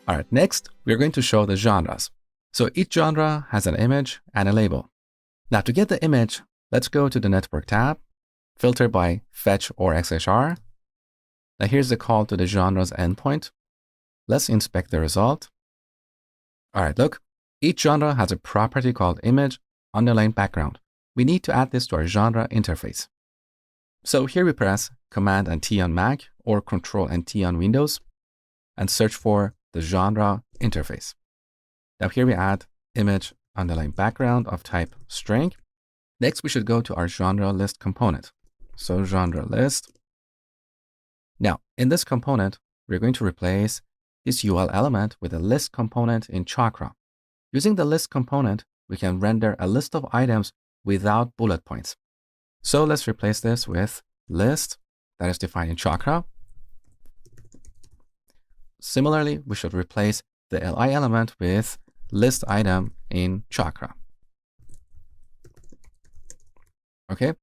All right, next, we're going to show the genres. So each genre has an image and a label. Now to get the image, let's go to the Network tab, filter by Fetch or XHR. Now here's the call to the genres endpoint. Let's inspect the result. All right, look, each genre has a property called image underline background. We need to add this to our genre interface. So here we press Command and T on Mac or Control and T on Windows and search for the genre interface. Now here we add image underline background of type string. Next, we should go to our genre list component. So genre list. Now in this component, we're going to replace this UL element with a list component in Chakra. Using the list component, we can render a list of items without bullet points. So let's replace this with list that is defined in Chakra. Similarly, we should replace the li element with list item in Chakra. Okay.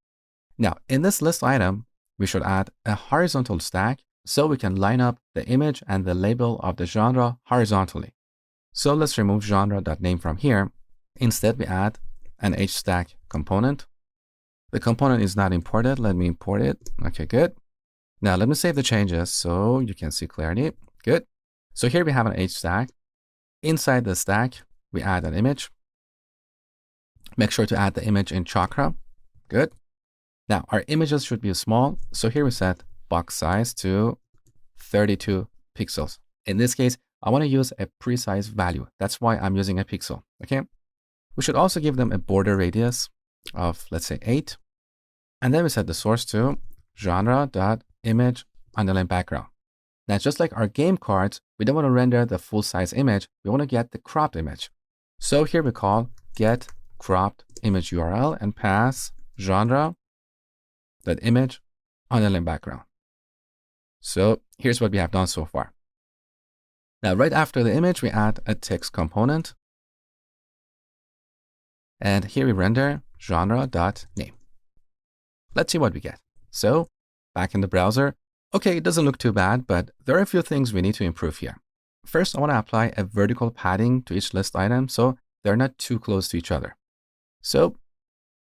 Now in this list item, we should add a horizontal stack so we can line up the image and the label of the genre horizontally. So let's remove genre.name from here. Instead, we add an hstack component. The component is not imported. Let me import it. Okay, good. Now let me save the changes so you can see clearly. Good. So here we have an hstack. Inside the stack, we add an image. Make sure to add the image in Chakra. Good. Now our images should be small. So here we set box size to 32 pixels. In this case, I want to use a precise value. That's why I'm using a pixel. Okay. We should also give them a border radius of, let's say, 8. And then we set the source to genre.image underline background. Now, just like our game cards, we don't want to render the full size image. We want to get the cropped image. So here we call get cropped image URL and pass genre.image underline background. So here's what we have done so far. Now, right after the image, we add a text component. And here we render genre.name. Let's see what we get. So back in the browser, okay, it doesn't look too bad, but there are a few things we need to improve here. First, I want to apply a vertical padding to each list item so they're not too close to each other. So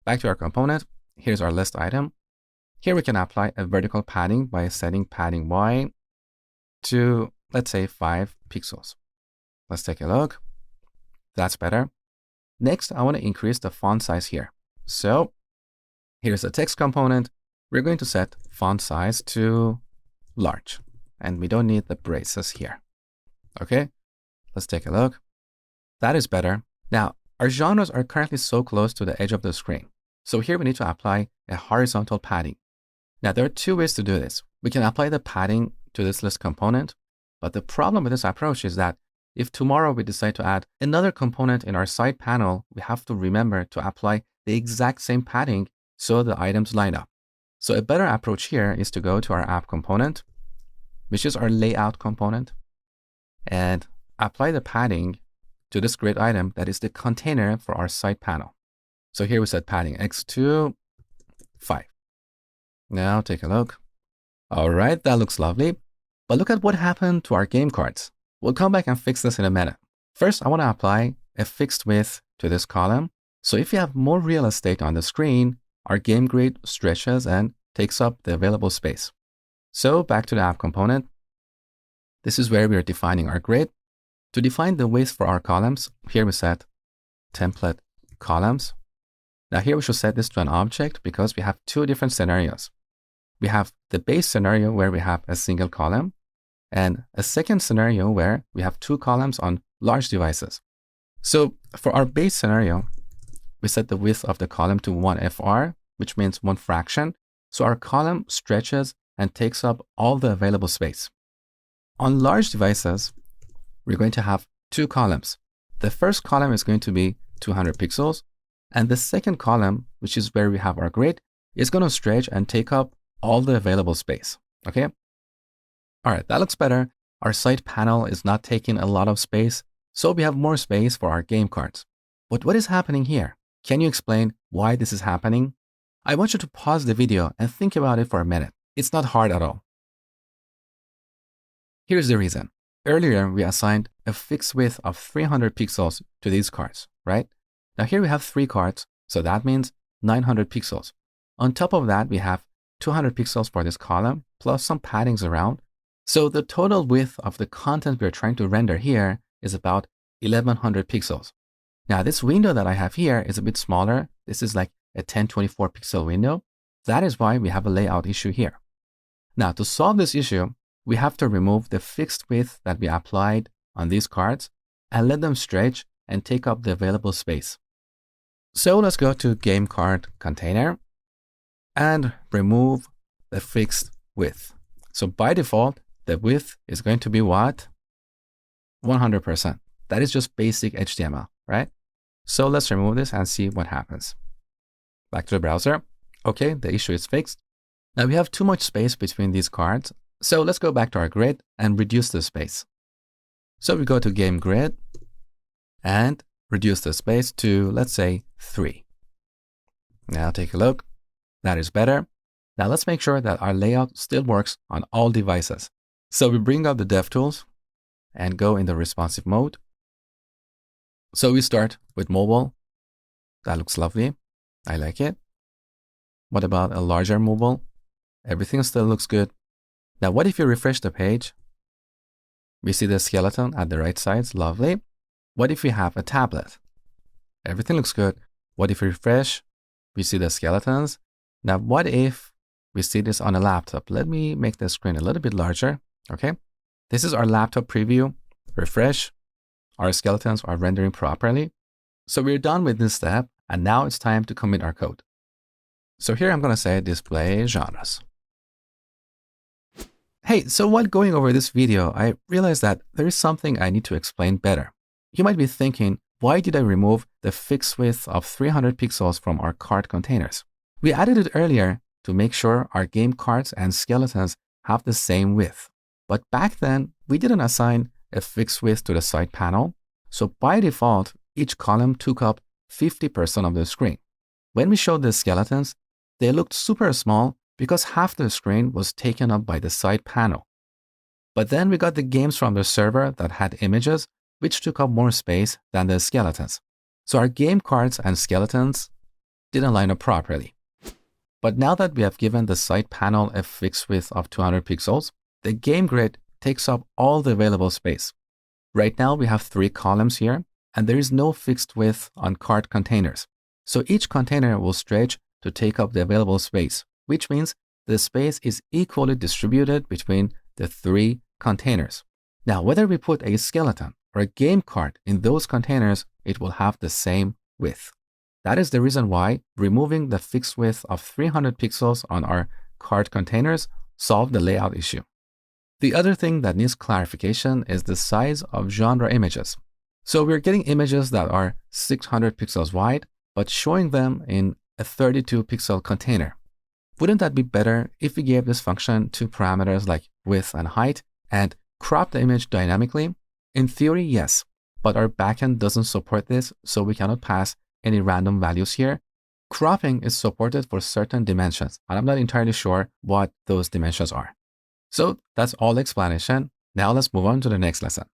back to our component, here's our list item. Here we can apply a vertical padding by setting padding Y to, let's say, 5 pixels. Let's take a look. That's better. Next, I want to increase the font size here. So here's the text component. We're going to set font size to large, and we don't need the braces here. Okay, let's take a look. That is better. Now, our genres are currently so close to the edge of the screen. So here we need to apply a horizontal padding. Now, there are two ways to do this. We can apply the padding to this list component, but the problem with this approach is that if tomorrow we decide to add another component in our side panel, we have to remember to apply the exact same padding so the items line up. So a better approach here is to go to our app component, which is our layout component, and apply the padding to this grid item that is the container for our side panel. So here we set padding X to 5. Now take a look. All right, that looks lovely. But look at what happened to our game cards. We'll come back and fix this in a minute. First, I want to apply a fixed width to this column. So if you have more real estate on the screen, our game grid stretches and takes up the available space. So back to the app component. This is where we are defining our grid. To define the width for our columns, here we set template columns. Now here we should set this to an object because we have two different scenarios. We have the base scenario where we have a single column, and a second scenario where we have 2 columns on large devices. So for our base scenario, we set the width of the column to 1 FR, which means 1 fraction. So our column stretches and takes up all the available space. On large devices, we're going to have 2 columns. The first column is going to be 200 pixels, and the second column, which is where we have our grid, is going to stretch and take up all the available space. Okay. All right, that looks better. Our side panel is not taking a lot of space, so we have more space for our game cards. But what is happening here? Can you explain why this is happening? I want you to pause the video and think about it for a minute. It's not hard at all. Here's the reason. Earlier, we assigned a fixed width of 300 pixels to these cards, right? Now here we have 3 cards, so that means 900 pixels. On top of that, we have 200 pixels for this column, plus some paddings around. So the total width of the content we're trying to render here is about 1100 pixels. Now this window that I have here is a bit smaller. This is like a 1024 pixel window. That is why we have a layout issue here. Now to solve this issue, we have to remove the fixed width that we applied on these cards and let them stretch and take up the available space. So let's go to game card container and remove the fixed width. So by default, the width is going to be what? 100%. That is just basic HTML, right? So let's remove this and see what happens. Back to the browser. Okay, the issue is fixed. Now we have too much space between these cards. So let's go back to our grid and reduce the space. So we go to game grid and reduce the space to, let's say, 3. Now take a look. That is better. Now let's make sure that our layout still works on all devices. So we bring up the DevTools and go in the responsive mode. So we start with mobile. That looks lovely. I like it. What about a larger mobile? Everything still looks good. Now what if you refresh the page? We see the skeleton at the right side. Lovely. What if we have a tablet? Everything looks good. What if we refresh? We see the skeletons. Now what if we see this on a laptop? Let me make the screen a little bit larger. Okay. This is our laptop preview. Refresh. Our skeletons are rendering properly. So we're done with this step. And now it's time to commit our code. So here I'm going to say display genres. Hey, so while going over this video, I realized that there is something I need to explain better. You might be thinking, why did I remove the fixed width of 300 pixels from our card containers? We added it earlier to make sure our game cards and skeletons have the same width. But back then, we didn't assign a fixed width to the side panel. So by default, each column took up 50% of the screen. When we showed the skeletons, they looked super small because half the screen was taken up by the side panel. But then we got the games from the server that had images, which took up more space than the skeletons. So our game cards and skeletons didn't line up properly. But now that we have given the side panel a fixed width of 200 pixels, the game grid takes up all the available space. Right now we have 3 columns here, and there is no fixed width on card containers. So each container will stretch to take up the available space, which means the space is equally distributed between the 3 containers. Now, whether we put a skeleton or a game card in those containers, it will have the same width. That is the reason why removing the fixed width of 300 pixels on our card containers solved the layout issue. The other thing that needs clarification is the size of genre images. So we're getting images that are 600 pixels wide, but showing them in a 32 pixel container. Wouldn't that be better if we gave this function 2 parameters like width and height and crop the image dynamically? In theory, yes, but our backend doesn't support this, so we cannot pass any random values here. Cropping is supported for certain dimensions, and I'm not entirely sure what those dimensions are. So that's all the explanation. Now let's move on to the next lesson.